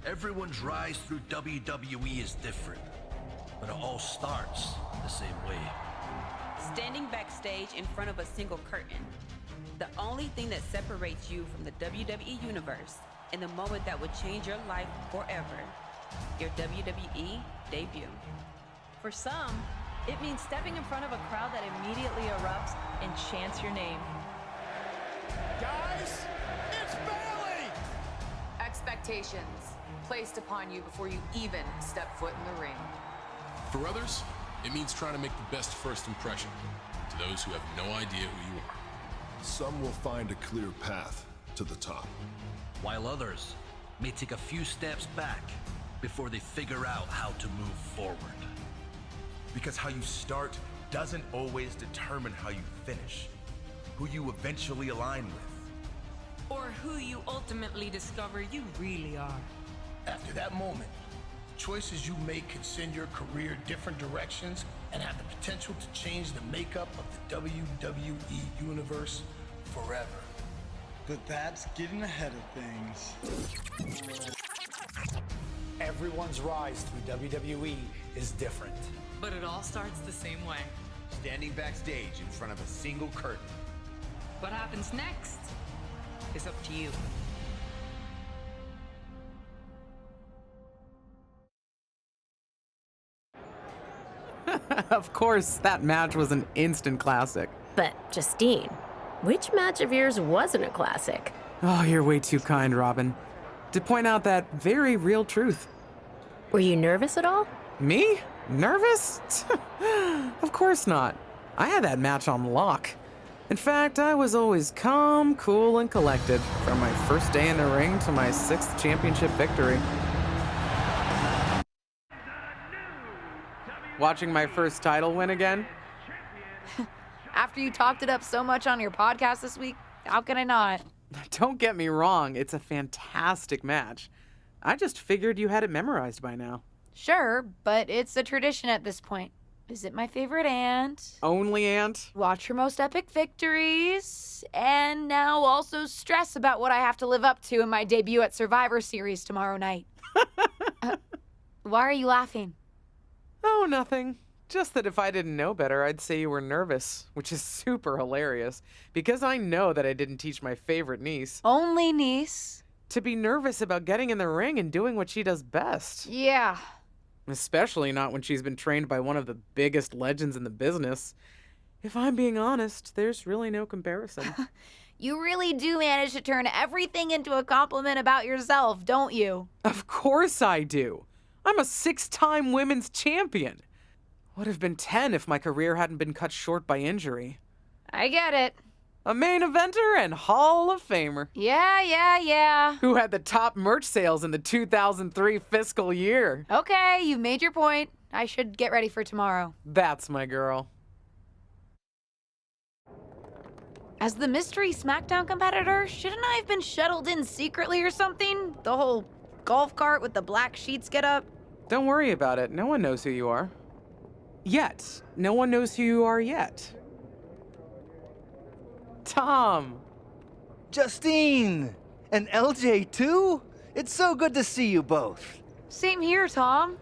Everyone's rise through WWE is different, but it all starts the same way. Standing backstage in front of a single curtain. The only thing that separates you from the WWE Universe and the moment that would change your life forever. Your WWE debut. For some, it means stepping in front of a crowd that immediately erupts and chants your name. Guys, it's Bailey! Expectations placed upon you before you even step foot in the ring. For others, it means trying to make the best first impression to those who have no idea who you are. Some will find a clear path to the top, while others may take a few steps back before they figure out how to move forward. Because how you start doesn't always determine how you finish, who you eventually align with. Or who you ultimately discover you really are. After that moment, choices you make can send your career different directions and have the potential to change the makeup of the WWE Universe forever. But that's getting ahead of things. Everyone's rise through WWE is different. But it all starts the same way. Standing backstage in front of a single curtain. What happens next is up to you. Of course, that match was an instant classic. But, Justine, which match of yours wasn't a classic? Oh, you're way too kind, Robin. To point out that very real truth. Were you nervous at all? Me? Nervous? Of course not. I had that match on lock. In fact, I was always calm, cool, and collected from my first day in the ring to my 6th championship victory. Watching my first title win again? After you talked it up so much on your podcast this week, how can I not? Don't get me wrong, it's a fantastic match. I just figured you had it memorized by now. Sure, but it's a tradition at this point. Visit my favorite aunt. Only aunt? Watch her most epic victories. And now also stress about what I have to live up to in my debut at Survivor Series tomorrow night. Why are you laughing? Oh, nothing. Just that if I didn't know better, I'd say you were nervous, which is super hilarious, because I know that I didn't teach my favorite niece. Only niece? To be nervous about getting in the ring and doing what she does best. Yeah. Especially not when she's been trained by one of the biggest legends in the business. If I'm being honest, there's really no comparison. You really do manage to turn everything into a compliment about yourself, don't you? Of course I do. I'm a 6-time women's champion. Would have been 10 if my career hadn't been cut short by injury. I get it. A main eventer and Hall of Famer. Yeah. Who had the top merch sales in the 2003 fiscal year. Okay, you've made your point. I should get ready for tomorrow. That's my girl. As the mystery SmackDown competitor, shouldn't I have been shuttled in secretly or something? The whole golf cart with the black sheets get up? Don't worry about it. No one knows who you are. Yet. No one knows who you are yet. Tom! Justine! And LJ too? It's so good to see you both. Same here, Tom.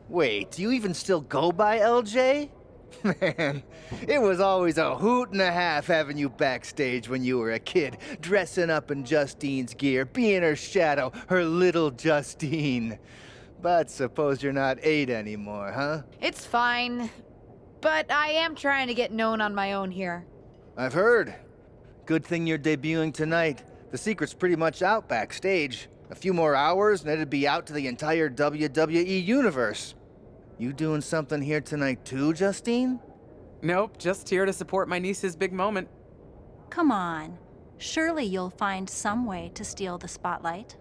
Wait, do you even still go by LJ? Man, it was always a hoot and a half having you backstage when you were a kid, dressing up in Justine's gear, being her shadow, her little Justine. But suppose you're not 8 anymore, huh? It's fine. But I am trying to get known on my own here. I've heard. Good thing you're debuting tonight. The secret's pretty much out backstage. A few more hours and it'd be out to the entire WWE universe. You doing something here tonight too, Justine? Nope, just here to support my niece's big moment. Come on. Surely you'll find some way to steal the spotlight.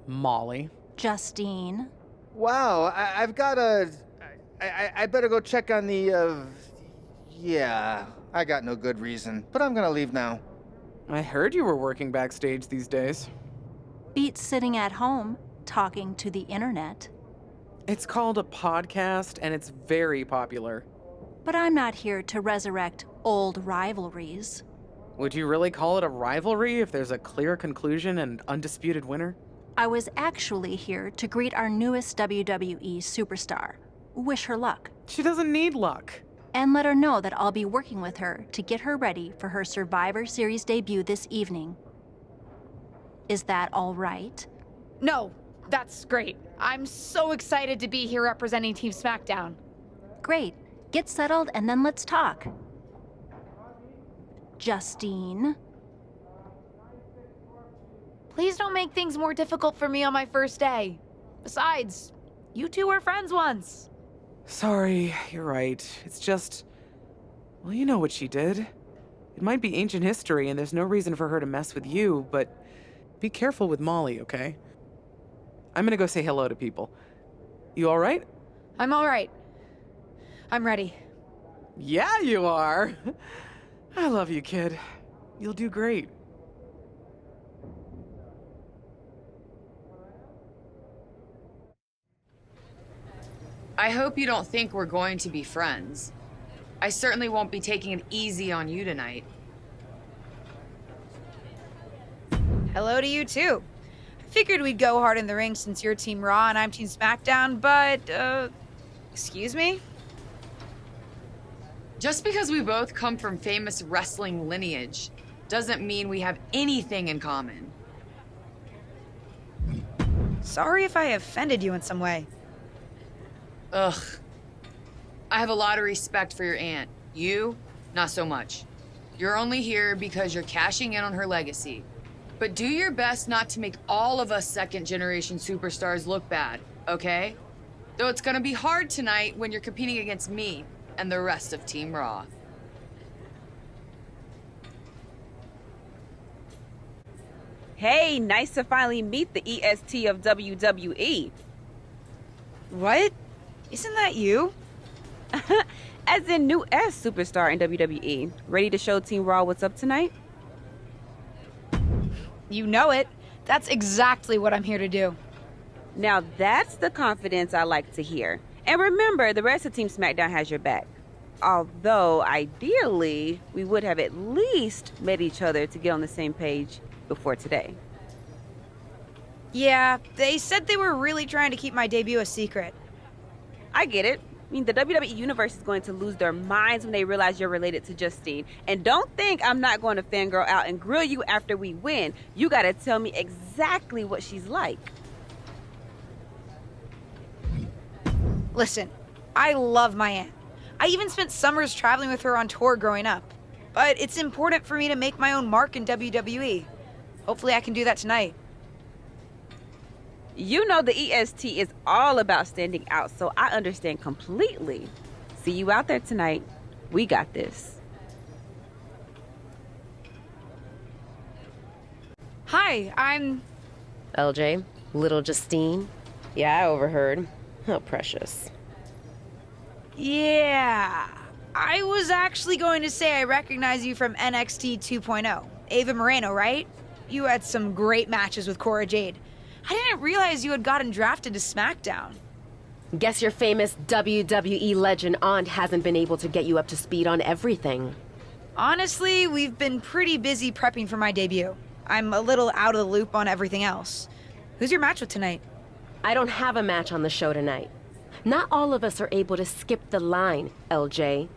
Molly. Justine. Wow, I've got a... I better go check on the, Yeah, I got no good reason, but I'm gonna leave now. I heard you were working backstage these days. Beats sitting at home, talking to the internet. It's called a podcast, and it's very popular. But I'm not here to resurrect old rivalries. Would you really call it a rivalry if there's a clear conclusion and undisputed winner? I was actually here to greet our newest WWE superstar, wish her luck. She doesn't need luck. And let her know that I'll be working with her to get her ready for her Survivor Series debut this evening. Is that all right? No, that's great. I'm so excited to be here representing Team SmackDown. Great. Get settled and then let's talk. Justine. Please don't make things more difficult for me on my first day. Besides, you two were friends once. Sorry, you're right. It's just... Well, you know what she did. It might be ancient history and there's no reason for her to mess with you, but be careful with Molly, okay? I'm gonna go say hello to people. You all right? I'm all right. I'm ready. Yeah, you are. I love you, kid. You'll do great. I hope you don't think we're going to be friends. I certainly won't be taking it easy on you tonight. Hello to you, too. I figured we'd go hard in the ring since you're Team Raw and I'm Team SmackDown, but, excuse me? Just because we both come from famous wrestling lineage doesn't mean we have anything in common. Sorry if I offended you in some way. Ugh. I have a lot of respect for your aunt. You, not so much. You're only here because you're cashing in on her legacy. But do your best not to make all of us second-generation superstars look bad, okay? Though it's gonna be hard tonight when you're competing against me and the rest of Team Raw. Hey, nice to finally meet the EST of WWE. What? Isn't that you? As in new S superstar in WWE. Ready to show Team Raw what's up tonight? You know it. That's exactly what I'm here to do. Now that's the confidence I like to hear. And remember, the rest of Team SmackDown has your back. Although, ideally, we would have at least met each other to get on the same page before today. Yeah, they said they were really trying to keep my debut a secret. I get it. I mean, the WWE Universe is going to lose their minds when they realize you're related to Justine. And don't think I'm not going to fangirl out and grill you after we win. You gotta tell me exactly what she's like. Listen, I love my aunt. I even spent summers traveling with her on tour growing up. But it's important for me to make my own mark in WWE. Hopefully I can do that tonight. You know the EST is all about standing out, so I understand completely. See you out there tonight. We got this. Hi, I'm... LJ, little Justine. Yeah, I overheard. How precious. Yeah. I was actually going to say I recognize you from NXT 2.0. Ava Moreno, right? You had some great matches with Cora Jade. I didn't realize you had gotten drafted to SmackDown. Guess your famous WWE legend aunt hasn't been able to get you up to speed on everything. Honestly, we've been pretty busy prepping for my debut. I'm a little out of the loop on everything else. Who's your match with tonight? I don't have a match on the show tonight. Not all of us are able to skip the line, LJ.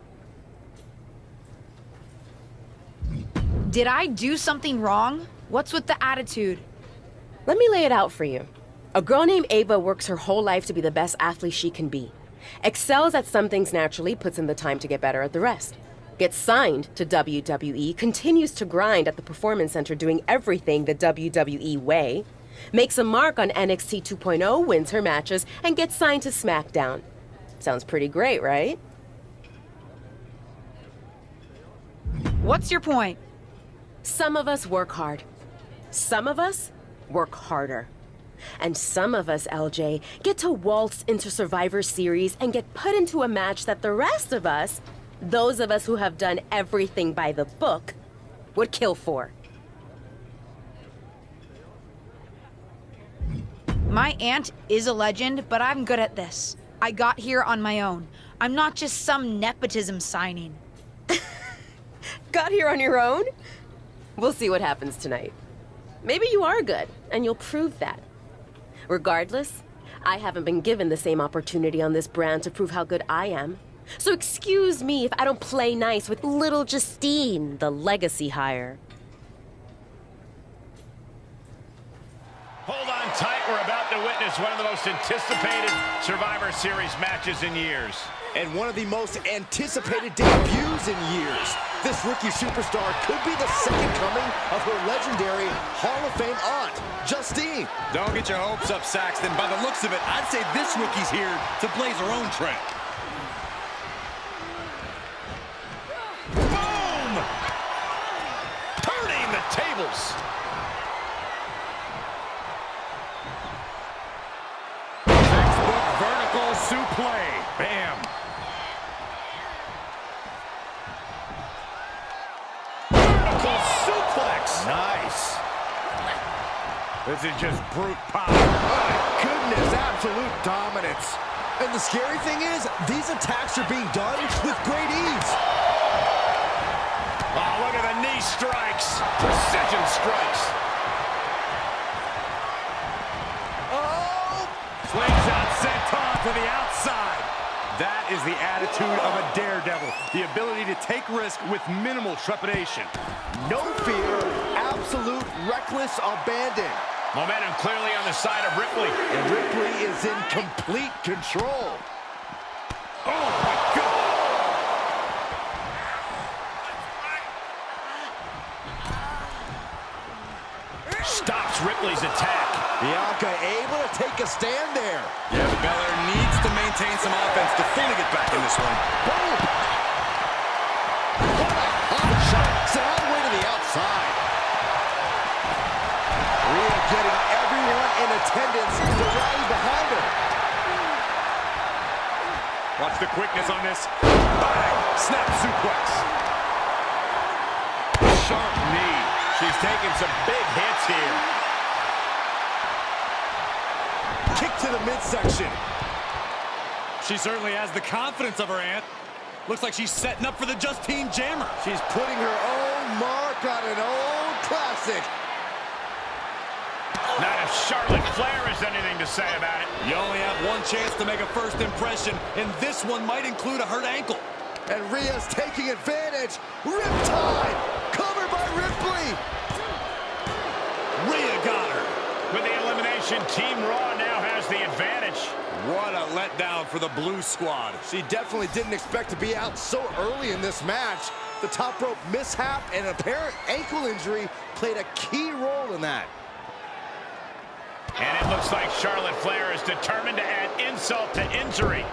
Did I do something wrong? What's with the attitude? Let me lay it out for you. A girl named Ava works her whole life to be the best athlete she can be. Excels at some things naturally, puts in the time to get better at the rest. Gets signed to WWE, continues to grind at the Performance Center doing everything the WWE way. Makes a mark on NXT 2.0, wins her matches, and gets signed to SmackDown. Sounds pretty great, right? What's your point? Some of us work hard. Some of us work harder. And some of us, LJ, get to waltz into Survivor Series and get put into a match that the rest of us, those of us who have done everything by the book, would kill for. My aunt is a legend, but I'm good at this. I got here on my own. I'm not just some nepotism signing. Got here on your own? We'll see what happens tonight. Maybe you are good, and you'll prove that. Regardless, I haven't been given the same opportunity on this brand to prove how good I am. So excuse me if I don't play nice with little Justine, the legacy hire. Hold on tight. We're about to witness one of the most anticipated Survivor Series matches in years. And one of the most anticipated debuts in years. This rookie superstar could be the second coming of her legendary Hall of Fame aunt, Justine. Don't get your hopes up, Saxton. By the looks of it, I'd say this rookie's here to blaze her own trail. Boom! Turning the tables. Textbook vertical suplex. Bam. Suplex. Nice. This is just brute power. My goodness, absolute dominance. And the scary thing is, these attacks are being done with great ease. Oh, look at the knee strikes. Precision strikes. Oh! Slingshot senton to the outside. That is the attitude of a daredevil. The ability to take risk with minimal trepidation. No fear, absolute reckless abandon. Momentum clearly on the side of Ripley. And Ripley is in complete control. Oh, my God. Stops Ripley's attack. Bianca able to take a stand there. Yeah, but Belair needs to maintain some offense to fully get back in this one. Boom! What a hot shot. Sent all the way to the outside. Rhea getting everyone in attendance to rally behind her. Watch the quickness on this. Bang! Snap suplex. Sharp knee. She's taking some big hits here. Kick to the midsection. She certainly has the confidence of her aunt. Looks like she's setting up for the Justine Jammer. She's putting her own mark on an old classic. Not if Charlotte Flair has anything to say about it. You only have one chance to make a first impression, and this one might include a hurt ankle. And Rhea's taking advantage. Riptide! Covered by Ripley! Rhea got her. With the elimination, Team Raw now has the advantage. What a letdown for the Blue Squad. She definitely didn't expect to be out so early in this match. The top rope mishap and an apparent ankle injury played a key role in that. And it looks like Charlotte Flair is determined to add insult to injury.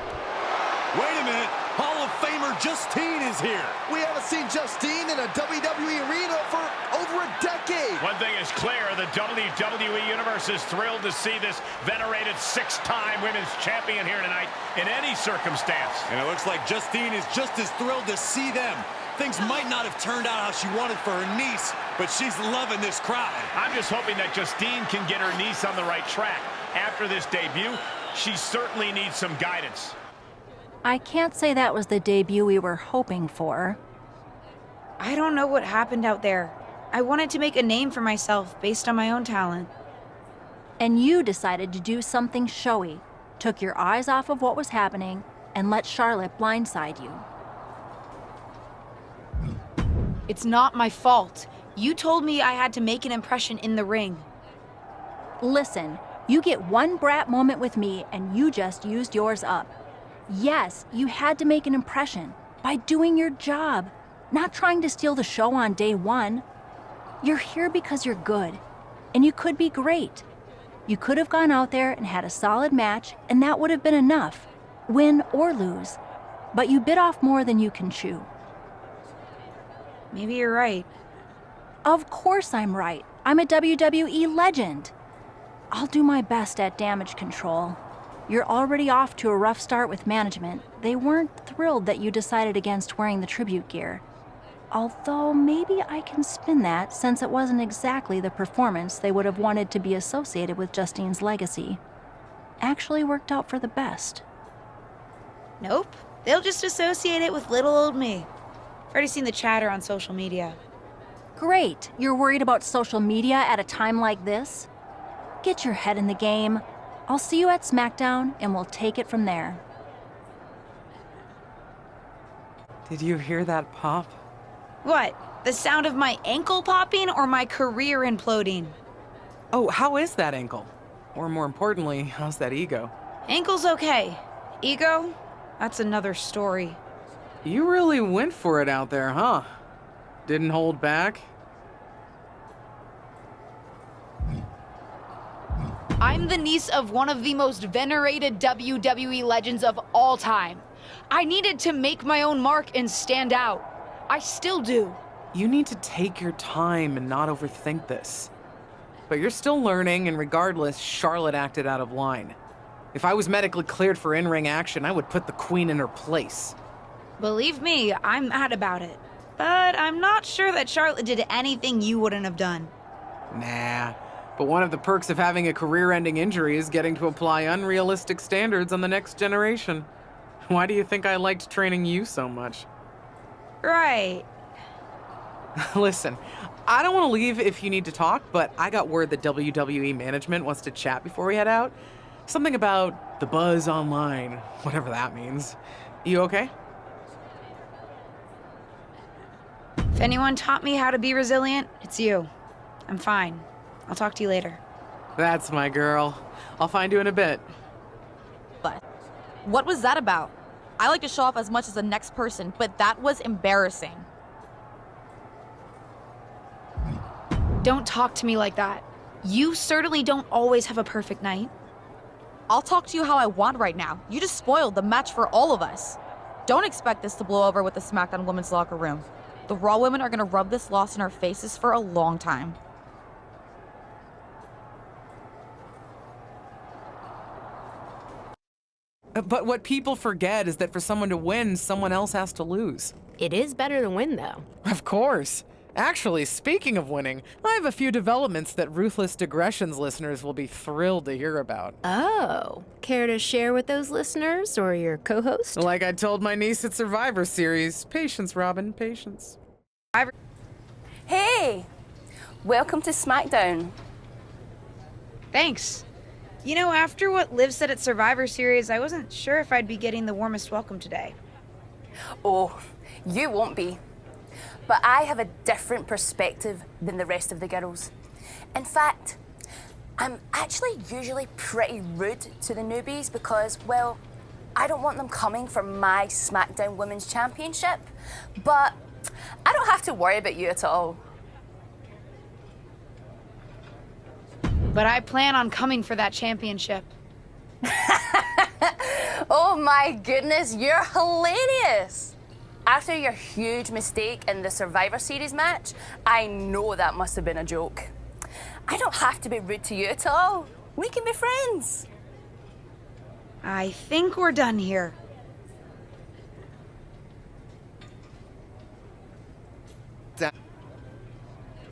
Wait a minute. Hall of Famer Justine is here. We haven't seen Justine in a WWE arena for over a decade. One thing is clear, the WWE Universe is thrilled to see this venerated six-time women's champion here tonight in any circumstance. And it looks like Justine is just as thrilled to see them. Things might not have turned out how she wanted for her niece, but she's loving this crowd. I'm just hoping that Justine can get her niece on the right track. After this debut, she certainly needs some guidance. I can't say that was the debut we were hoping for. I don't know what happened out there. I wanted to make a name for myself based on my own talent. And you decided to do something showy, took your eyes off of what was happening, and let Charlotte blindside you. It's not my fault. You told me I had to make an impression in the ring. Listen, you get one brat moment with me, and you just used yours up. Yes, you had to make an impression by doing your job, not trying to steal the show on day one. You're here because you're good, and you could be great. You could have gone out there and had a solid match, and that would have been enough, win or lose. But you bit off more than you can chew. Maybe you're right. Of course I'm right. I'm a WWE legend. I'll do my best at damage control. You're already off to a rough start with management. They weren't thrilled that you decided against wearing the tribute gear. Although maybe I can spin that, since it wasn't exactly the performance they would have wanted to be associated with Justine's legacy. Actually worked out for the best. Nope. They'll just associate it with little old me. I've already seen the chatter on social media. Great. You're worried about social media at a time like this? Get your head in the game. I'll see you at SmackDown, and we'll take it from there. Did you hear that pop? What? The sound of my ankle popping or my career imploding? Oh, how is that ankle? Or more importantly, how's that ego? Ankle's okay. Ego? That's another story. You really went for it out there, huh? Didn't hold back? I'm the niece of one of the most venerated WWE legends of all time. I needed to make my own mark and stand out. I still do. You need to take your time and not overthink this. But you're still learning, and regardless, Charlotte acted out of line. If I was medically cleared for in-ring action, I would put the queen in her place. Believe me, I'm mad about it. But I'm not sure that Charlotte did anything you wouldn't have done. Nah. But one of the perks of having a career-ending injury is getting to apply unrealistic standards on the next generation. Why do you think I liked training you so much? Right. Listen, I don't want to leave if you need to talk, but I got word that WWE management wants to chat before we head out. Something about the buzz online, whatever that means. You okay? If anyone taught me how to be resilient, it's you. I'm fine. I'll talk to you later. That's my girl. I'll find you in a bit. But what was that about? I like to show off as much as the next person, but that was embarrassing. Don't talk to me like that. You certainly don't always have a perfect night. I'll talk to you how I want right now. You just spoiled the match for all of us. Don't expect this to blow over with the SmackDown women's locker room. The Raw women are gonna rub this loss in our faces for a long time. But what people forget is that for someone to win, someone else has to lose. It is better to win, though. Of course. Actually, speaking of winning, I have a few developments that Ruthless Digressions listeners will be thrilled to hear about. Oh, care to share with those listeners or your co-host? Like I told my niece at Survivor Series, patience, Robin, patience. Hey! Welcome to SmackDown. Thanks. You know, after what Liv said at Survivor Series, I wasn't sure if I'd be getting the warmest welcome today. Oh, you won't be. But I have a different perspective than the rest of the girls. In fact, I'm actually usually pretty rude to the newbies because, well, I don't want them coming for my SmackDown Women's Championship. But I don't have to worry about you at all. But I plan on coming for that championship. Oh my goodness, you're hilarious! After your huge mistake in the Survivor Series match, I know that must have been a joke. I don't have to be rude to you at all. We can be friends. I think we're done here.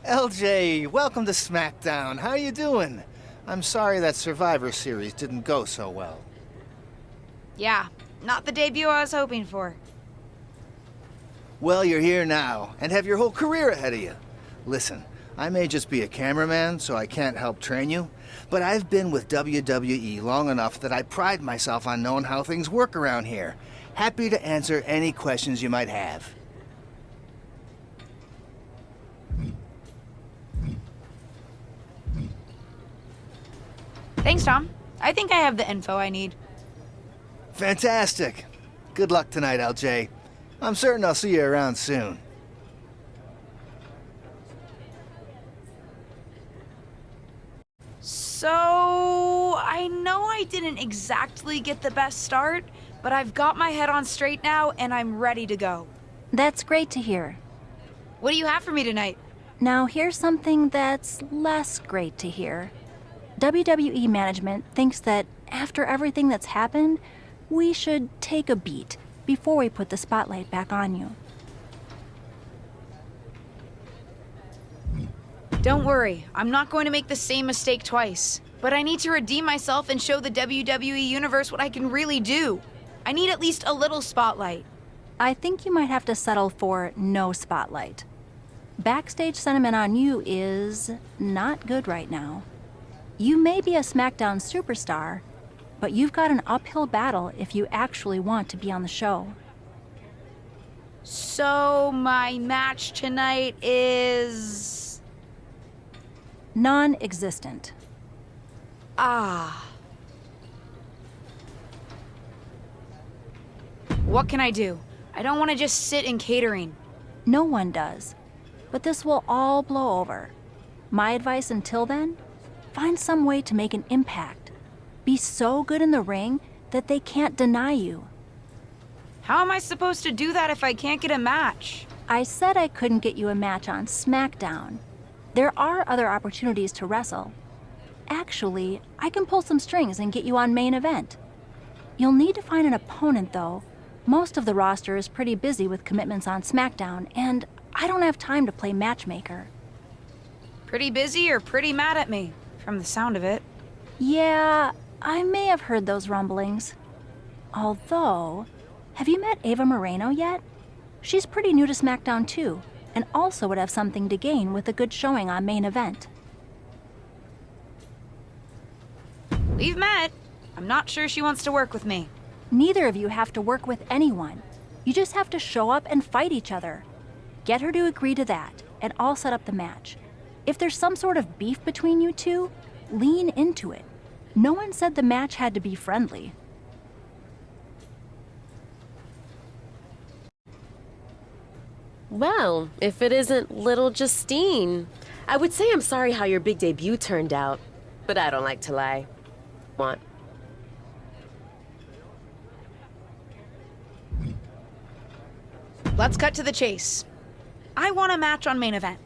LJ, welcome to SmackDown. How you doing? I'm sorry that Survivor Series didn't go so well. Yeah, not the debut I was hoping for. Well, you're here now, and have your whole career ahead of you. Listen, I may just be a cameraman, so I can't help train you, but I've been with WWE long enough that I pride myself on knowing how things work around here. Happy to answer any questions you might have. Thanks, Tom. I think I have the info I need. Fantastic. Good luck tonight, LJ. I'm certain I'll see you around soon. So, I know I didn't exactly get the best start, but I've got my head on straight now and I'm ready to go. That's great to hear. What do you have for me tonight? Now here's something that's less great to hear. WWE management thinks that after everything that's happened, we should take a beat before we put the spotlight back on you. Don't worry, I'm not going to make the same mistake twice. But I need to redeem myself and show the WWE Universe what I can really do. I need at least a little spotlight. I think you might have to settle for no spotlight. Backstage sentiment on you is not good right now. You may be a SmackDown superstar, but you've got an uphill battle if you actually want to be on the show. So, my match tonight is... non-existent. Ah. What can I do? I don't want to just sit in catering. No one does. But this will all blow over. My advice until then? Find some way to make an impact. Be so good in the ring that they can't deny you. How am I supposed to do that if I can't get a match? I said I couldn't get you a match on SmackDown. There are other opportunities to wrestle. Actually, I can pull some strings and get you on main event. You'll need to find an opponent, though. Most of the roster is pretty busy with commitments on SmackDown, and I don't have time to play matchmaker. Pretty busy or pretty mad at me, from the sound of it. Yeah, I may have heard those rumblings. Although, have you met Eva Moreno yet? She's pretty new to SmackDown too, and also would have something to gain with a good showing on main event. We've met. I'm not sure she wants to work with me. Neither of you have to work with anyone. You just have to show up and fight each other. Get her to agree to that, and I'll set up the match. If there's some sort of beef between you two, lean into it. No one said the match had to be friendly. Well, if it isn't little Justine, I would say I'm sorry how your big debut turned out, but I don't like to lie. Want? Let's cut to the chase. I want a match on main event.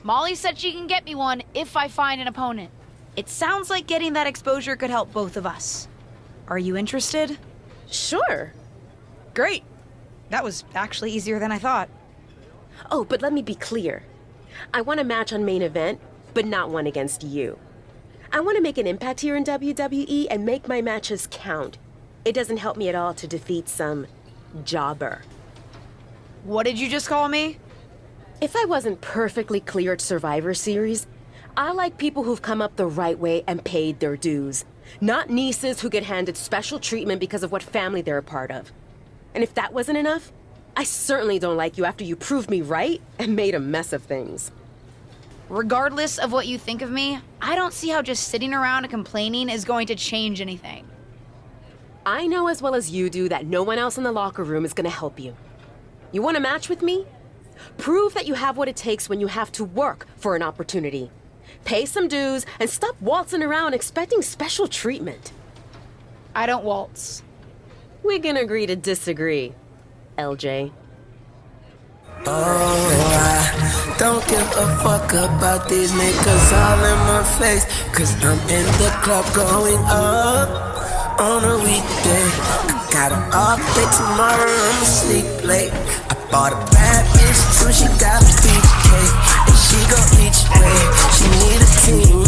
Molly said she can get me one if I find an opponent. It sounds like getting that exposure could help both of us. Are you interested? Sure. Great. That was actually easier than I thought. Oh, but let me be clear. I want a match on main event, but not one against you. I want to make an impact here in WWE and make my matches count. It doesn't help me at all to defeat some jobber. What did you just call me? If I wasn't perfectly clear at Survivor Series, I like people who've come up the right way and paid their dues. Not nieces who get handed special treatment because of what family they're a part of. And if that wasn't enough, I certainly don't like you after you proved me right and made a mess of things. Regardless of what you think of me, I don't see how just sitting around and complaining is going to change anything. I know as well as you do that no one else in the locker room is going to help you. You want a match with me? Prove that you have what it takes when you have to work for an opportunity. Pay some dues and stop waltzing around expecting special treatment. I don't waltz. We can agree to disagree, LJ. Oh, I don't give a fuck about these niggas all in my face, 'cause I'm in the club going up on a weekday. I got an off day tomorrow, I'ma sleep late. I bought a bad bitch too, she got a BK, and she go each way. She need a team